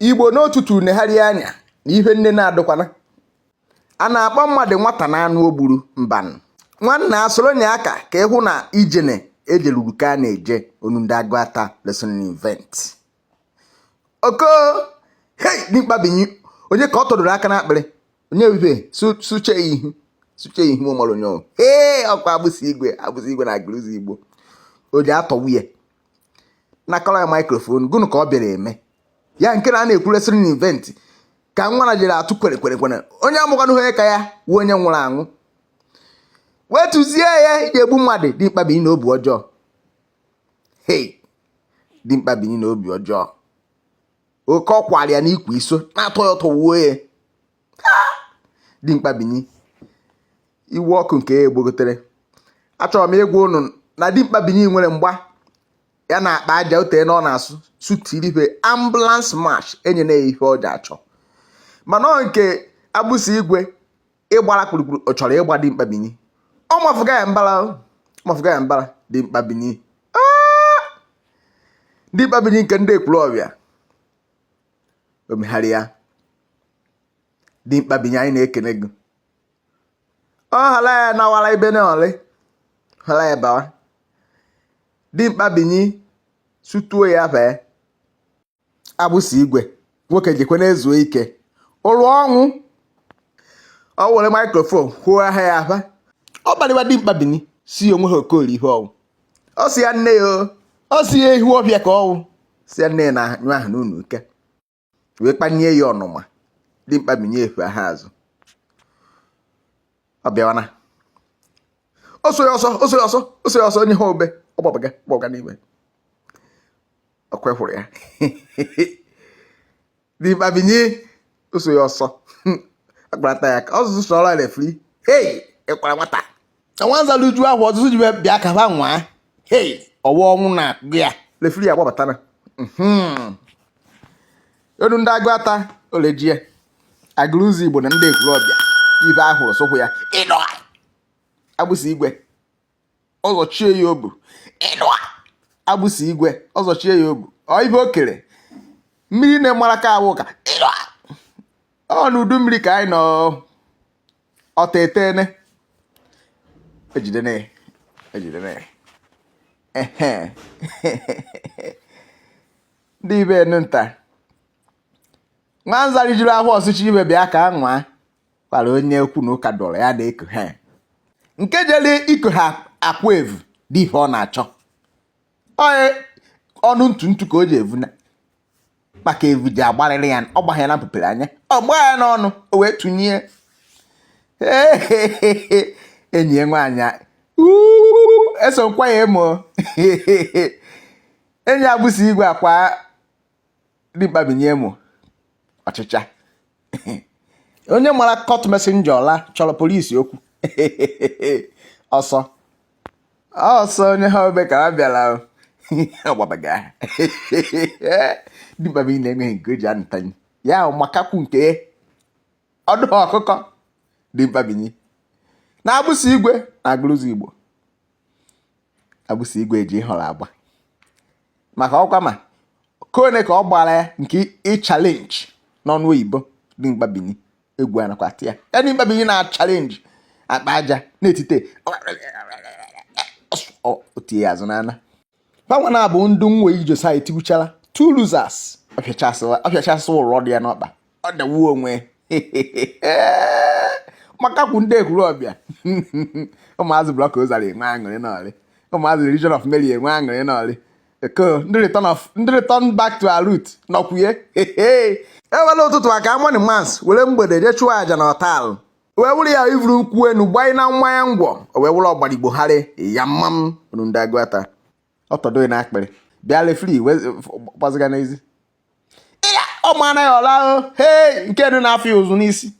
Igbo n'otutu negharị anya na ihe nne na-adụkwana. A na-akpọ mmadụ nwata na anụ ogburu mbanụ. Nwanna asoro nya aka ka ịhụ na ijene ejeluru ka na-eje onu ndị Agụata listening event. Oko hey dimkpa binyi onye ka ọ tọdoro aka n'akpịrị. Onye wibe suche ihu mọrọ nyo. Ọkwa abụsị igwe na Aguluzigbo. O ji atọ wuye. Na kọrọ ya microphone gụnụ ka ọ bịara eme. Ya nke na-ekwu listening event ka nwa na jere atụ kwere onye amụkwanụ onye ka ya wu onye nwụrụ anwụ. Wetuzie ya iji egbu mmadụ dimkpa binyi n'obi ọjọọ. Hey dimkpa binyi n'obi ọjọọ. Oke ọkwara ya n'ikwu iso na-atọ ya ụtọ wuo ya. Dimkpa binyi iwu ọkụ nke ya egbogotere. Achọrọ m ịgwa unu na dimkpa binyi nwere mgba ya na-akpa aja ote na ọ na-asụ sutiribe ambulance march enye na ihe ọ ji achọ. Mana ọ nke agbụsị igwe ịgbara kpurukpuru ọ chọrọ ịgba dimkpa binyi. Ọ mafuga ya mbara dimkpa binyi. Dimkpa binyi nke ndị Ekwuluobia omegharị ya. Dimkpa binyi anyị na-ekene gị. Ọ hala ya nawara ibe na ole. Hala ya bawa. Dimkpa binyi sutuo ya bee. Agbụsị igwe nwoke jekwe na-ezuo ike. Ụlọ ọnwụ. Ọ were microphone kwuo aha ya aba. Ọ gbaliwa dimkpa binyi si onwe ha okoli ihe ọwụ. Ọ si ya nne ya ọ si ya Ekwuluobia ka ọwụ. Si ya nne na nyụ ahụ n'unu ike. Wee kpanye ya ọnụma. Dimkpa binyi efe ha azụ. Ọ bịawana. O so ya ọsọ onye ha obe. Ọ gbabaga n'ime. Ọ kwefuru ya. Dimkpa binyi o so ya ọsọ. Agbarata ya ka ọzụzụ sọrọ refri. Hey ịkwara nwata. Na nwanza luju ahụ ọzụzụ ji bịa ka ba nwa. Hey ọwọ ọnwụ na gị ya. Refri ya gbabatana. Onu ndị Agụata olejie. Aguluzigbo na ndị Ekwuluobia ibe ahụrụ sokwu ya. Ịnọ. Agbụsị igwe. Ọzọchie ya obu. Ịnọ. Agbụsị igwe. Ọzọchie ya obu. Ọ ibe o kere. Mmiri na-emara ka awụ ka. Ịnọ. Ọ n'udu mmiri ka anyị nọ. Ọta etene. Ejidene. Ndị ibe enu nta. Nwanza rijuru ahụ ọsụchi ibe bịa ka anwa. Kwara onye okwu na ụka dọrọ ya na-eko ha. Nke jele iko ha akwa evu dị ihe ọ na-achọ. Ọnụ ntu ka o ji evu na. Maka evu ji agbarịrị ya. Ọ gbagha ya na mpupere anya. Ọ gbaa ya n'ọnụ. O wee tụnye. Enyi ya nwaanyị. Eso nkwa ya emo. Enyi agbụsị igwe akwa dimkpa binyi emo. Ọchịcha. Onye mara court messenger ọla chọrọ polisi okwu. Ọsọ onye ha obe ka ha bịara. Ọgbabaga. Dimkpa binyi na-enweghị nke o ji anụtanye. Ya makakwu nke ọdụ ọkụkọ. Dimkpa binyi na agbụsị igwe na Aguluzigbo. Agbụsị igwe eji họrọ agba. Maka ọkwa ma kone ka ọ gbara ya nke challenge n'ọnụ oyibo. Dimkpa binyi egwu anakwa tia. Ya dimkpa binyi na challenge akpa aja n'etite. Otie azụ n'ana. Panwa na abụ ndụ nwe ijosa etibuchala. Two losers. Ọfịachasị ụrọ dị ya n'ọkpa. Ọ dawu onwe. Maka kwu ndị Ekwuluobia. Ụmụazụ blọk ozara enwe aṅụrị n'ọrị. Ụmụazụ region of Mary enwe aṅụrị n'ọrị. Eko ndị return back to our root nọkwuye. Ewela ụtụtụ aka morning mass were mgbede je chụọ aja na ọtalụ. Wee wụrụ ya ivuru nkwu enu gbanye na mmanya ngwọ. O wee wụrụ ọgbarigbo harị ya mmam unu ndị Agụata. Ọ tọdo na akpịrị. Bịa refri gbaziga n'ezi. Ọ mara ya ọla o. Hey nke dị n'afọ ya ụzụ n'isi.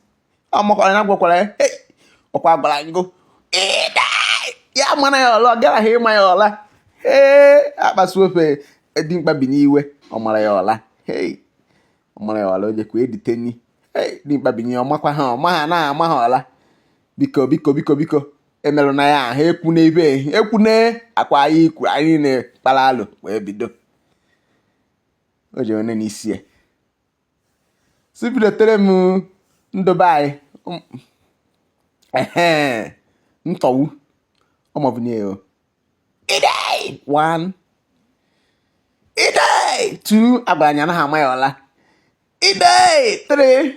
Ọ makwara na gwakwara ya. Hey ọkwa gbara ngo. Ya mara ya ọla gara ha ịma ya ọla. Akpasu ofe dimkpa binyi iwe. Ọ mara ya ọla. Ọ mara ya ọla o jekwa editeni. Dimkpa binyi ọmakwa ha ọma ha na-ama ha ọla. Biko emelụ na ya ahụ ekwune akwa anyị ikwu anyị na-ekpara alụ wee bido. O ji one n'isi ya. sibidotere m ndobe anyị ntọwu ọmọbụnye idei 1 idei 2 agbanya na ha amaghị ọla idei 3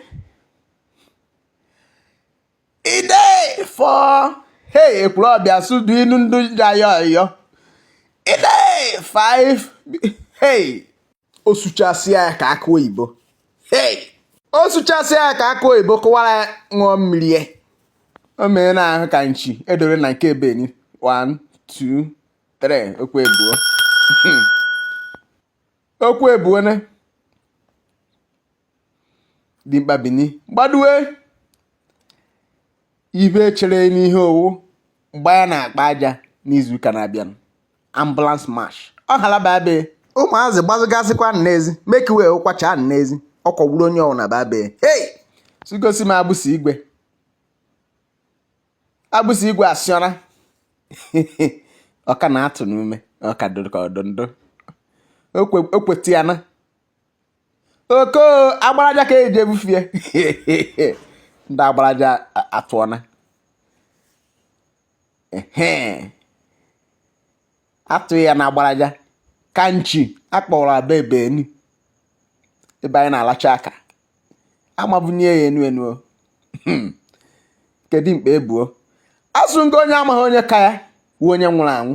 idei 4 hey Ekwuluobia sudu inu ndu jayo idei 5 hey osuchasịa ya ka aka oyibo hey osuchasịa ya ka aka oyibo kụwara ṅụọ mmiri o mee n'ahụ ka nchi edore na nke beni 1 2 3 okwu ebuo okwu ebuo ne dimkpa bini gbaduwe ibe chere n'ihe owu mgbe ya na-akpa aja n'izu ụka na-abịa ambulance march ọ halaba be ụmụazị gbazụgasịkwa nnezi mekiwe ụkwacha nnezi ọ kwọgburu onye ọwụ na babe hey sigosi m agbụsị igwe asịọra ọka na-atụ n'ume ọka dịka ọdụndụ okweti ya na oko agbaraja ka eji ebufie ndị agbaraja atụọna atụghị ya na agbaraja ka nchi akpọrọ aba ebeni ebe anyị na-alacha aka amabunye ya enu kedu mkpa ebuo asụ ngo onye amaghị onye ka ya wu onye nwụrụ anwụ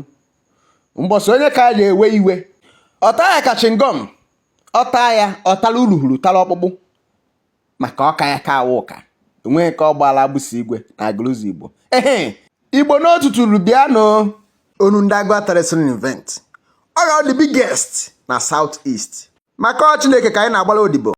mbọsị onye ka ya ga-ewe iwe ọta ya ka chingom ọta ya ọtala uruhuru tala ọkpụkpụ maka ọka ya ka awụ ụka enweghị ka ọ gbala agbụsị igwe na Aguluzigbo igbo n'otuturu bịa no onu ndị agụ atarasin event ọ ga the biggest na South East maka Chineke ka anyị na-agbara odibo